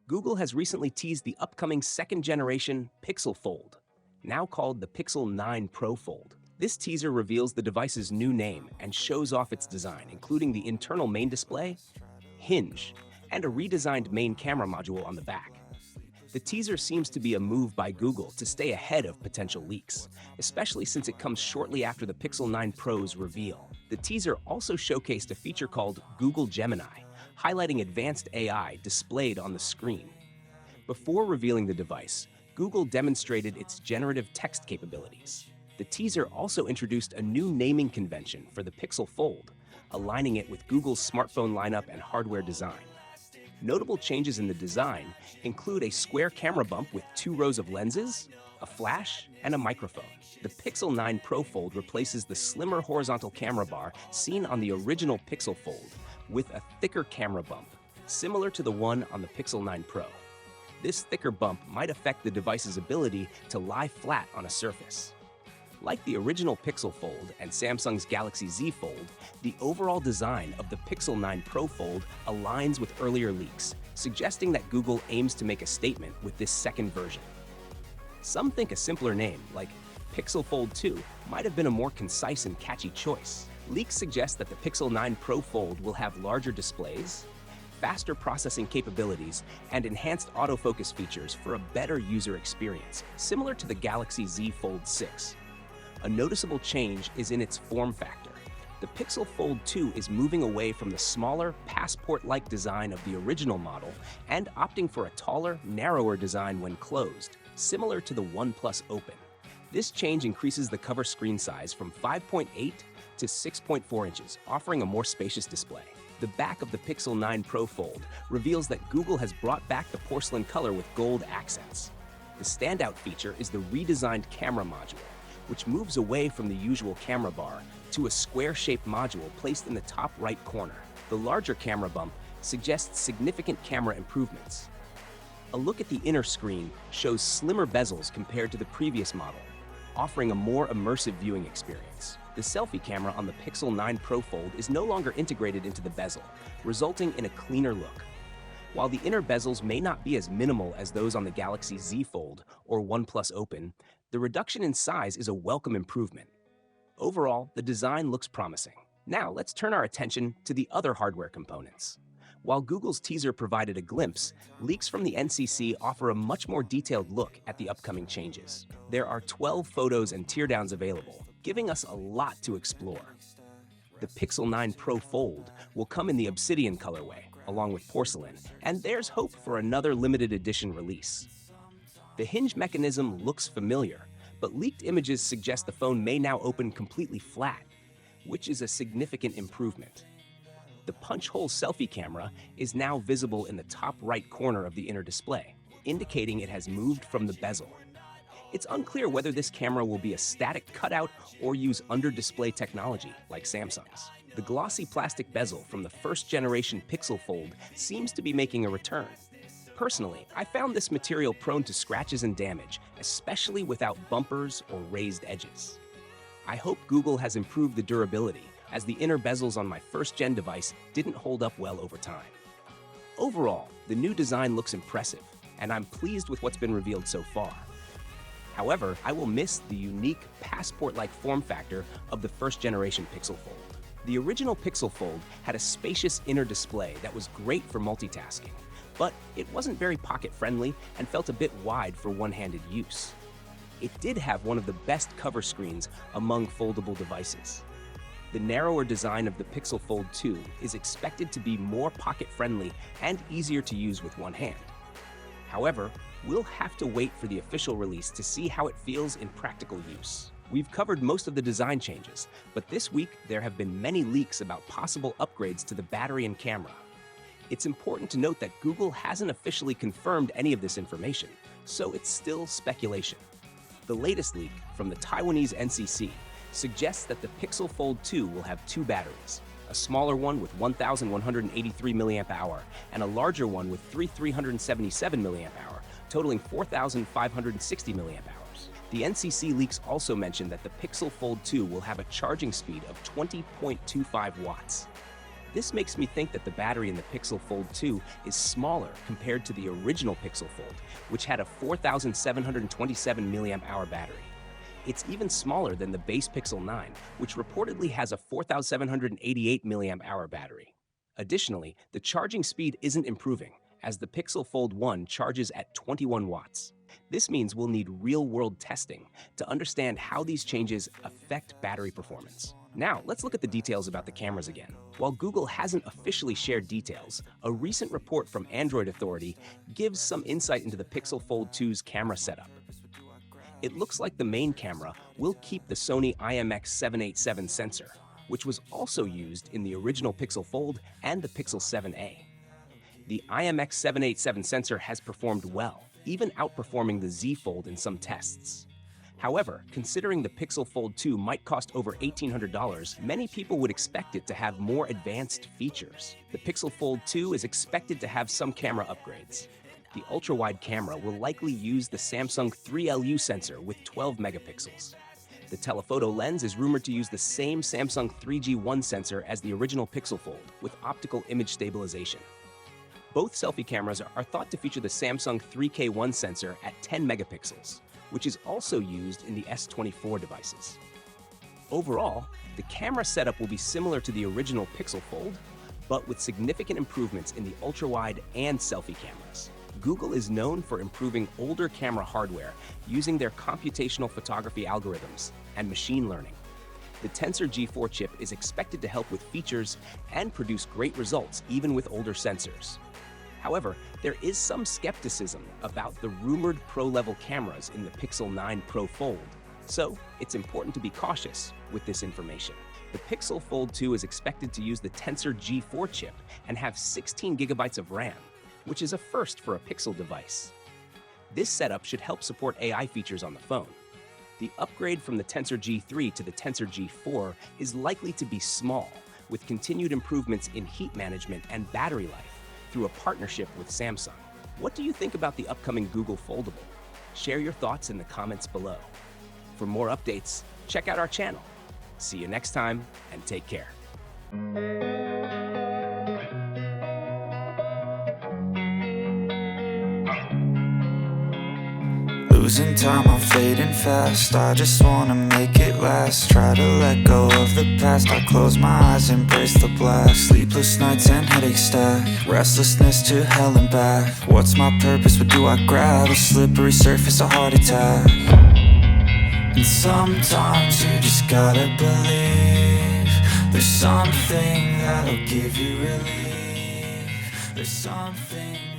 Google has recently teased the upcoming second-generation Pixel Fold, now called the Pixel 9 Pro Fold. This teaser reveals the device's new name and shows off its design, including the internal main display, hinge, and a redesigned main camera module on the back. The teaser seems to be a move by Google to stay ahead of potential leaks, especially since it comes shortly after the Pixel 9 Pro's reveal. The teaser also showcased a feature called Google Gemini, highlighting advanced AI displayed on the screen. Before revealing the device, Google demonstrated its generative text capabilities. The teaser also introduced a new naming convention for the Pixel Fold, aligning it with Google's smartphone lineup and hardware design. Notable changes in the design include a square camera bump with 2 rows of lenses, a flash, and a microphone. The Pixel 9 Pro Fold replaces the slimmer horizontal camera bar seen on the original Pixel Fold with a thicker camera bump, similar to the one on the Pixel 9 Pro. This thicker bump might affect the device's ability to lie flat on a surface. Like the original Pixel Fold and Samsung's Galaxy Z Fold, the overall design of the Pixel 9 Pro Fold aligns with earlier leaks, suggesting that Google aims to make a statement with this second version. Some think a simpler name, like Pixel Fold 2, might have been a more concise and catchy choice. Leaks suggest that the Pixel 9 Pro Fold will have larger displays, faster processing capabilities, and enhanced autofocus features for a better user experience, similar to the Galaxy Z Fold 6. A noticeable change is in its form factor. The Pixel Fold 2 is moving away from the smaller, passport-like design of the original model and opting for a taller, narrower design when closed, similar to the OnePlus Open. This change increases the cover screen size from 5.8 to 6.4 inches, offering a more spacious display. The back of the Pixel 9 Pro Fold reveals that Google has brought back the porcelain color with gold accents. The standout feature is the redesigned camera module, which moves away from the usual camera bar to a square-shaped module placed in the top right corner. The larger camera bump suggests significant camera improvements. A look at the inner screen shows slimmer bezels compared to the previous model, offering a more immersive viewing experience. The selfie camera on the Pixel 9 Pro Fold is no longer integrated into the bezel, resulting in a cleaner look. While the inner bezels may not be as minimal as those on the Galaxy Z Fold or OnePlus Open, the reduction in size is a welcome improvement. Overall, the design looks promising. Now, let's turn our attention to the other hardware components. While Google's teaser provided a glimpse, leaks from the NCC offer a much more detailed look at the upcoming changes. There are 12 photos and teardowns available, giving us a lot to explore. The Pixel 9 Pro Fold will come in the Obsidian colorway, along with porcelain, and there's hope for another limited edition release. The hinge mechanism looks familiar, but leaked images suggest the phone may now open completely flat, which is a significant improvement. The punch-hole selfie camera is now visible in the top right corner of the inner display, indicating it has moved from the bezel. It's unclear whether this camera will be a static cutout or use under-display technology like Samsung's. The glossy plastic bezel from the first-generation Pixel Fold seems to be making a return. Personally, I found this material prone to scratches and damage, especially without bumpers or raised edges. I hope Google has improved the durability, as the inner bezels on my first-gen device didn't hold up well over time. Overall, the new design looks impressive, and I'm pleased with what's been revealed so far. However, I will miss the unique passport-like form factor of the first-generation Pixel Fold. The original Pixel Fold had a spacious inner display that was great for multitasking, but it wasn't very pocket-friendly and felt a bit wide for one-handed use. It did have one of the best cover screens among foldable devices. The narrower design of the Pixel Fold 2 is expected to be more pocket-friendly and easier to use with one hand. However, we'll have to wait for the official release to see how it feels in practical use. We've covered most of the design changes, but this week there have been many leaks about possible upgrades to the battery and camera. It's important to note that Google hasn't officially confirmed any of this information, so it's still speculation. The latest leak from the Taiwanese NCC suggests that the Pixel Fold 2 will have 2 batteries, a smaller one with 1,183 mAh and a larger one with 3,377 mAh, totaling 4,560 mAh. The NCC leaks also mention that the Pixel Fold 2 will have a charging speed of 20.25 watts. This makes me think that the battery in the Pixel Fold 2 is smaller compared to the original Pixel Fold, which had a 4,727 mAh battery. It's even smaller than the base Pixel 9, which reportedly has a 4,788 mAh battery. Additionally, the charging speed isn't improving, as the Pixel Fold 1 charges at 21 watts. This means we'll need real-world testing to understand how these changes affect battery performance. Now, let's look at the details about the cameras again. While Google hasn't officially shared details, a recent report from Android Authority gives some insight into the Pixel Fold 2's camera setup. It looks like the main camera will keep the Sony IMX787 sensor, which was also used in the original Pixel Fold and the Pixel 7a. The IMX787 sensor has performed well, even outperforming the Z Fold in some tests. However, considering the Pixel Fold 2 might cost over $1,800, many people would expect it to have more advanced features. The Pixel Fold 2 is expected to have some camera upgrades. The ultra-wide camera will likely use the Samsung 3LU sensor with 12 megapixels. The telephoto lens is rumored to use the same Samsung 3G1 sensor as the original Pixel Fold, with optical image stabilization. Both selfie cameras are thought to feature the Samsung 3K1 sensor at 10 megapixels, which is also used in the S24 devices. Overall, the camera setup will be similar to the original Pixel Fold, but with significant improvements in the ultra-wide and selfie cameras. Google is known for improving older camera hardware using their computational photography algorithms and machine learning. The Tensor G4 chip is expected to help with features and produce great results even with older sensors. However, there is some skepticism about the rumored Pro-level cameras in the Pixel 9 Pro Fold, so it's important to be cautious with this information. The Pixel Fold 2 is expected to use the Tensor G4 chip and have 16 gigabytes of RAM, which is a first for a Pixel device. This setup should help support AI features on the phone. The upgrade from the Tensor G3 to the Tensor G4 is likely to be small, with continued improvements in heat management and battery life through a partnership with Samsung. What do you think about the upcoming Google Foldable? Share your thoughts in the comments below. For more updates, check out our channel. See you next time, and take care. Losing time, I'm fading fast. I just wanna make it last. Try to let go of the past. I close my eyes, embrace the blast. Sleepless nights and headaches stack. Restlessness to hell and back. What's my purpose? What do I grab? A slippery surface, a heart attack. And sometimes you just gotta believe there's something that'll give you relief. There's something